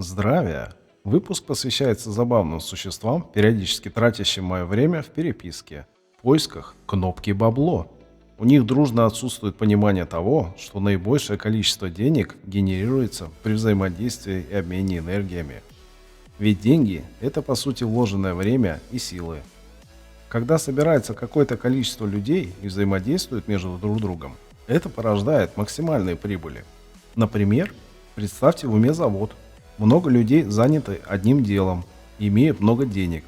Здравия! Выпуск посвящается забавным существам, периодически тратящим мое время в переписке, поисках кнопки «бабло». У них дружно отсутствует понимание того, что наибольшее количество денег генерируется при взаимодействии и обмене энергиями. Ведь деньги– это по сути вложенное время и силы. Когда собирается какое-то количество людей и взаимодействуют между друг другом, это порождает максимальные прибыли. Например, представьте в уме завод. Много людей заняты одним делом и имеют много денег.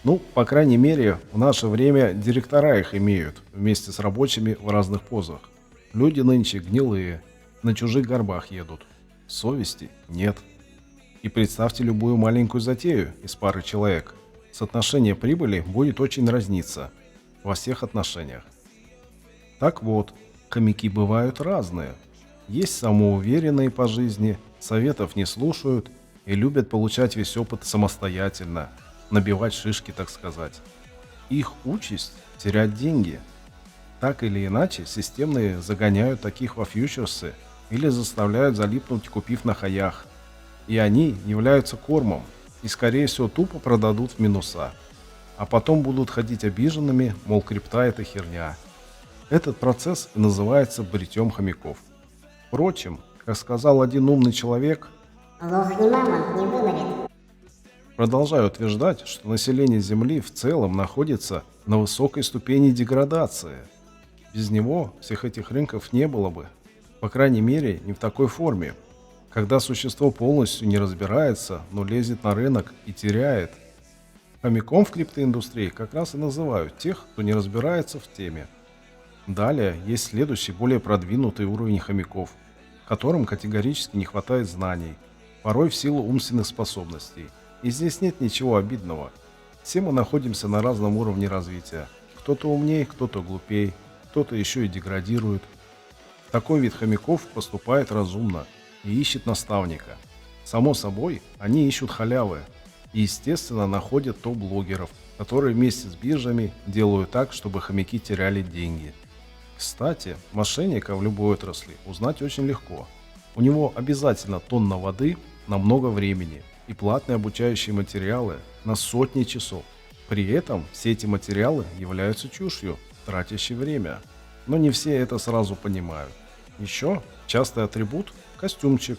Ну, по крайней мере, в наше время директора их имеют вместе с рабочими в разных позах. Люди нынче гнилые, на чужих горбах едут. Совести нет. И представьте любую маленькую затею из пары человек. Соотношение прибыли будет очень разниться во всех отношениях. Так вот, хомяки бывают разные. Есть самоуверенные по жизни, советов не слушают и любят получать весь опыт самостоятельно, набивать шишки, так сказать. Их участь– терять деньги. Так или иначе, системные загоняют таких во фьючерсы или заставляют залипнуть, купив на хаях. И они являются кормом и, скорее всего, тупо продадут в минуса. А потом будут ходить обиженными, мол, крипта это херня. Этот процесс и называется бритьем хомяков. Впрочем, как сказал один умный человек, Лох не мамонт, не выморет. продолжаю утверждать, что население Земли в целом находится на высокой ступени деградации. Без него всех этих рынков не было бы, по крайней мере, не в такой форме, когда существо полностью не разбирается, но лезет на рынок и теряет. Хомяком в криптоиндустрии как раз и называют тех, кто не разбирается в теме. Далее есть следующий, более продвинутый уровень хомяков, которым категорически не хватает знаний, порой в силу умственных способностей. И здесь нет ничего обидного. Все мы находимся на разном уровне развития. Кто-то умнее, кто-то глупее, кто-то еще и деградирует. Такой вид хомяков поступает разумно и ищет наставника. Само собой, они ищут халявы и, естественно, находят топ-блогеров, которые вместе с биржами делают так, чтобы хомяки теряли деньги. Кстати, мошенника в любой отрасли узнать очень легко. У него обязательно тонна воды на много времени и платные обучающие материалы на сотни часов. При этом все эти материалы являются чушью, тратящей время. Но не все это сразу понимают. Еще частый атрибут– костюмчик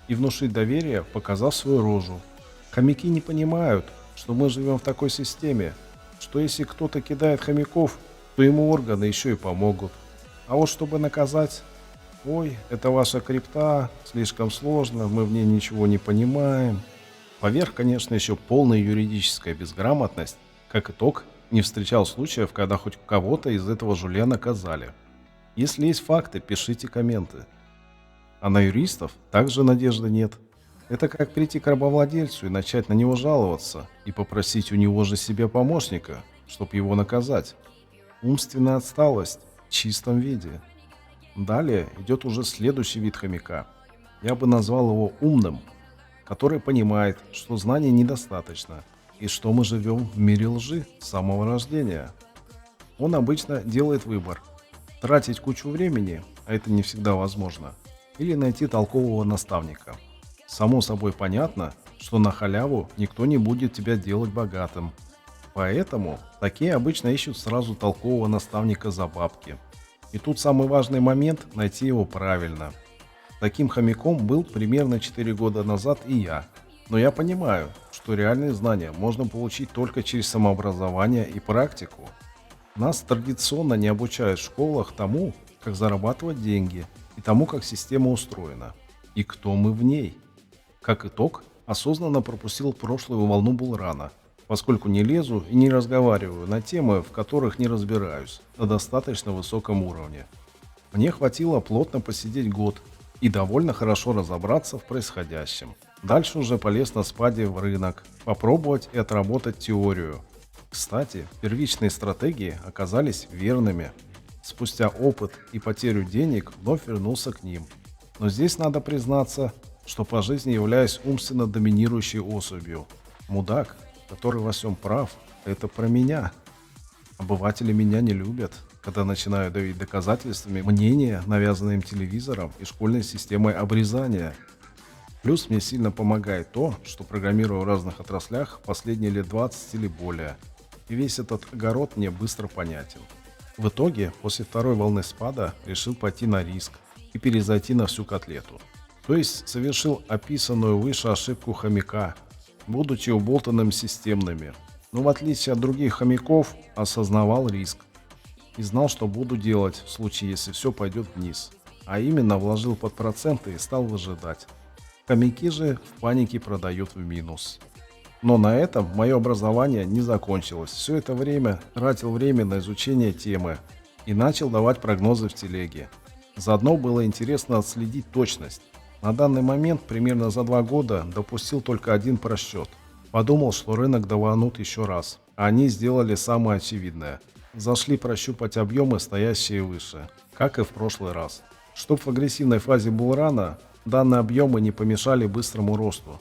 и внушить доверие, показав свою рожу. Хомяки не понимают, что мы живем в такой системе, что если кто-то кидает хомяков, то ему органы еще и помогут. А вот чтобы наказать, ой, это ваша крипта, слишком сложно, мы в ней ничего не понимаем. Поверх, конечно, еще полная юридическая безграмотность. Как итог, не встречал случаев, когда хоть кого-то из этого жулья наказали. Если есть факты, пишите комменты. А на юристов также надежды нет. Это как прийти к рабовладельцу и начать на него жаловаться и попросить у него же себе помощника, чтобы его наказать. Умственная отсталость в чистом виде. Далее идет уже следующий вид хомяка. Я бы назвал его умным, который понимает, что знаний недостаточно и что мы живем в мире лжи с самого рождения. Он обычно делает выбор: тратить кучу времени, а это не всегда возможно, или найти толкового наставника. Само собой понятно, что на халяву никто не будет тебя делать богатым. Поэтому такие обычно ищут сразу толкового наставника за бабки. И тут самый важный момент– найти его правильно. Таким хомяком был примерно 4 года назад и я. Но я понимаю, что реальные знания можно получить только через самообразование и практику. Нас традиционно не обучают в школах тому, как зарабатывать деньги, и тому, как система устроена, и кто мы в ней. Как итог, осознанно пропустил прошлую волну булрана, поскольку не лезу и не разговариваю на темы, в которых не разбираюсь, на достаточно высоком уровне. Мне хватило плотно посидеть год и довольно хорошо разобраться в происходящем. Дальше уже полез на спаде в рынок, попробовать и отработать теорию. Кстати, первичные стратегии оказались верными. Спустя опыт и потерю денег вновь вернулся к ним. Но здесь надо признаться, что по жизни являюсь умственно доминирующей особью. Мудак, который во всем прав, это про меня. Обыватели меня не любят, когда начинаю давить доказательствами мнения, навязанные им телевизором и школьной системой обрезания. Плюс мне сильно помогает то, что программирую в разных отраслях последние лет 20 или более. И весь этот огород мне быстро понятен. В итоге, после второй волны спада, решил пойти на риск и перезайти на всю котлету. То есть совершил описанную выше ошибку хомяка, будучи уболтанным системными. Но в отличие от других хомяков, осознавал риск и знал, что буду делать в случае, если все пойдет вниз. А именно вложил под проценты и стал выжидать. Хомяки же в панике продают в минус. Но на этом мое образование не закончилось. Все это время тратил время на изучение темы и начал давать прогнозы в телеге. Заодно было интересно отследить точность. На данный момент, примерно за 2 года, допустил только один просчет. Подумал, что рынок даванут еще раз. А они сделали самое очевидное. Зашли прощупать объемы, стоящие выше, как и в прошлый раз. Чтоб в агрессивной фазе булрана данные объемы не помешали быстрому росту.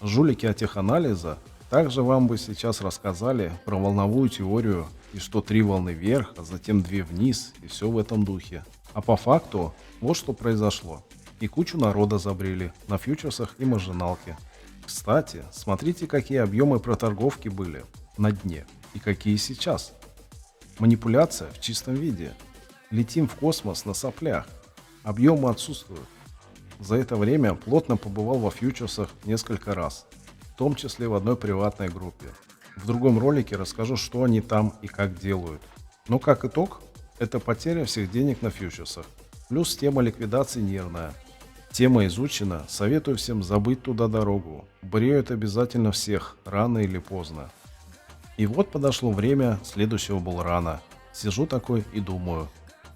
Жулики от теханализа также вам бы сейчас рассказали про волновую теорию и что 3 волны вверх, а затем 2 вниз и все в этом духе. А по факту вот что произошло. И кучу народа забрели на фьючерсах и маржиналке. Кстати, смотрите, какие объемы проторговки были на дне и какие сейчас. Манипуляция в чистом виде. Летим в космос на соплях. Объемы отсутствуют. За это время плотно побывал во фьючерсах несколько раз, в том числе в одной приватной группе. В другом ролике расскажу, что они там и как делают. Но как итог, это потеря всех денег на фьючерсах. Плюс тема ликвидации нервная. Тема изучена, советую всем забыть туда дорогу. Бреют обязательно всех, рано или поздно. И вот подошло время следующего булрана. Сижу такой и думаю.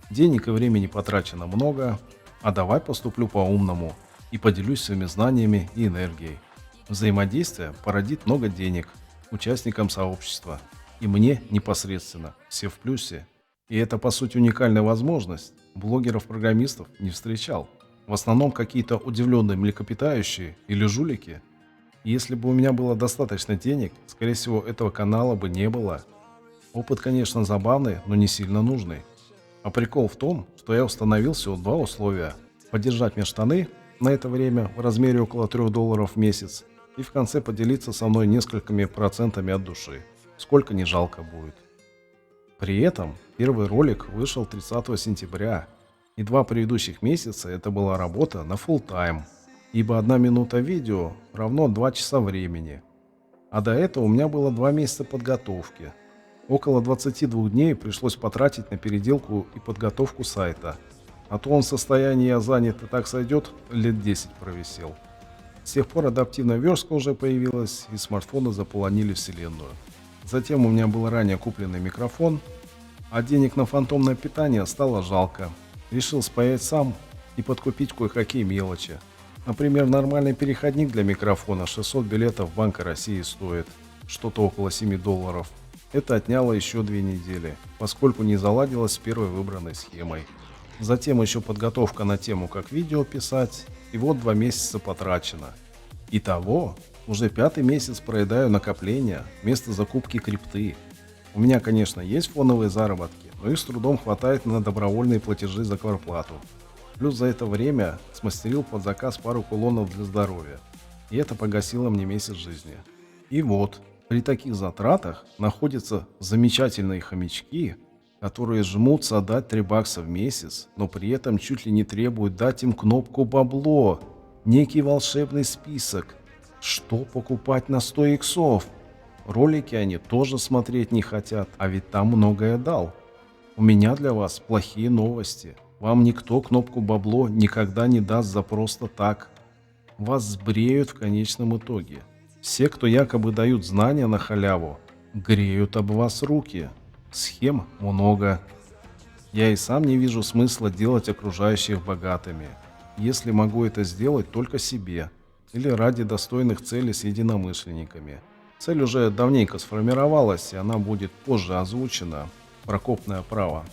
Денег и времени потрачено много, а давай поступлю по-умному и поделюсь своими знаниями и энергией. Взаимодействие породит много денег участникам сообщества. И мне непосредственно, все в плюсе. И это по сути уникальная возможность. Блогеров-программистов не встречал. В основном какие-то удивленные млекопитающие или жулики. И если бы у меня было достаточно денег, скорее всего этого канала бы не было. Опыт, конечно, забавный, но не сильно нужный. А прикол в том, что я установил всего 2 условия. Поддержать мне штаны на это время в размере около $3 в месяц и в конце поделиться со мной несколькими процентами от души. Сколько не жалко будет. При этом первый ролик вышел 30 сентября, и 2 предыдущих месяца это была работа на full time, ибо 1 минута видео равно 2 часа времени. А до этого у меня было 2 месяца подготовки. Около 22 дней пришлось потратить на переделку и подготовку сайта. А то он в состоянии «я занят и так сойдет» лет 10 провисел. С тех пор адаптивная верстка уже появилась, и смартфоны заполонили вселенную. Затем у меня был ранее купленный микрофон, а денег на фантомное питание стало жалко. Решил спаять сам и подкупить кое-какие мелочи. Например, нормальный переходник для микрофона 600 билетов Банка России стоит, что-то около $7. Это отняло еще 2 недели, поскольку не заладилось с первой выбранной схемой. Затем еще подготовка на тему, как видео писать, и вот 2 месяца потрачено. Итого, уже 5-й месяц проедаю накопления вместо закупки крипты. У меня, конечно, есть фоновые заработки, но их с трудом хватает на добровольные платежи за квартплату. Плюс за это время смастерил под заказ пару кулонов для здоровья, и это погасило мне месяц жизни. И вот, при таких затратах находятся замечательные хомячки, которые жмутся отдать $3 в месяц, но при этом чуть ли не требуют дать им кнопку «бабло», некий волшебный список, что покупать на 100 иксов. Ролики они тоже смотреть не хотят, а ведь там многое дал. У меня для вас плохие новости. Вам никто кнопку «бабло» никогда не даст за просто так. Вас сбреют в конечном итоге. Все, кто якобы дают знания на халяву, греют об вас руки. Схем много. Я и сам не вижу смысла делать окружающих богатыми, если могу это сделать только себе или ради достойных целей с единомышленниками. Цель уже давненько сформировалась, и она будет позже озвучена. Прокопное право.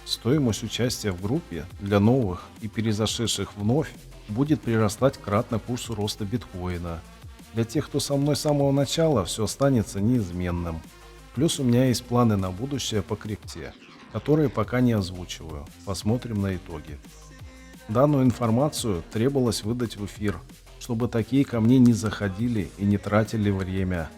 Стоимость участия в группе для новых и перезашедших вновь будет прирастать кратно курсу роста биткоина. Для тех, кто со мной с самого начала, все останется неизменным. Плюс у меня есть планы на будущее по крипте, которые пока не озвучиваю. Посмотрим на итоги. Данную информацию требовалось выдать в эфир, чтобы такие ко мне не заходили и не тратили время.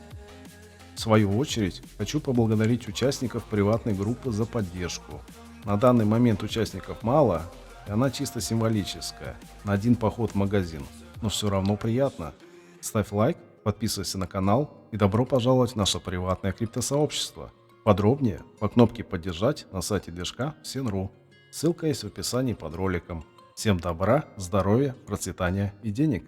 В свою очередь, хочу поблагодарить участников приватной группы за поддержку. На данный момент участников мало, и она чисто символическая, на один поход в магазин. Но все равно приятно. Ставь лайк, подписывайся на канал и добро пожаловать в наше приватное криптосообщество. Подробнее по кнопке «Поддержать» на сайте движка Sin.ru. Ссылка есть в описании под роликом. Всем добра, здоровья, процветания и денег!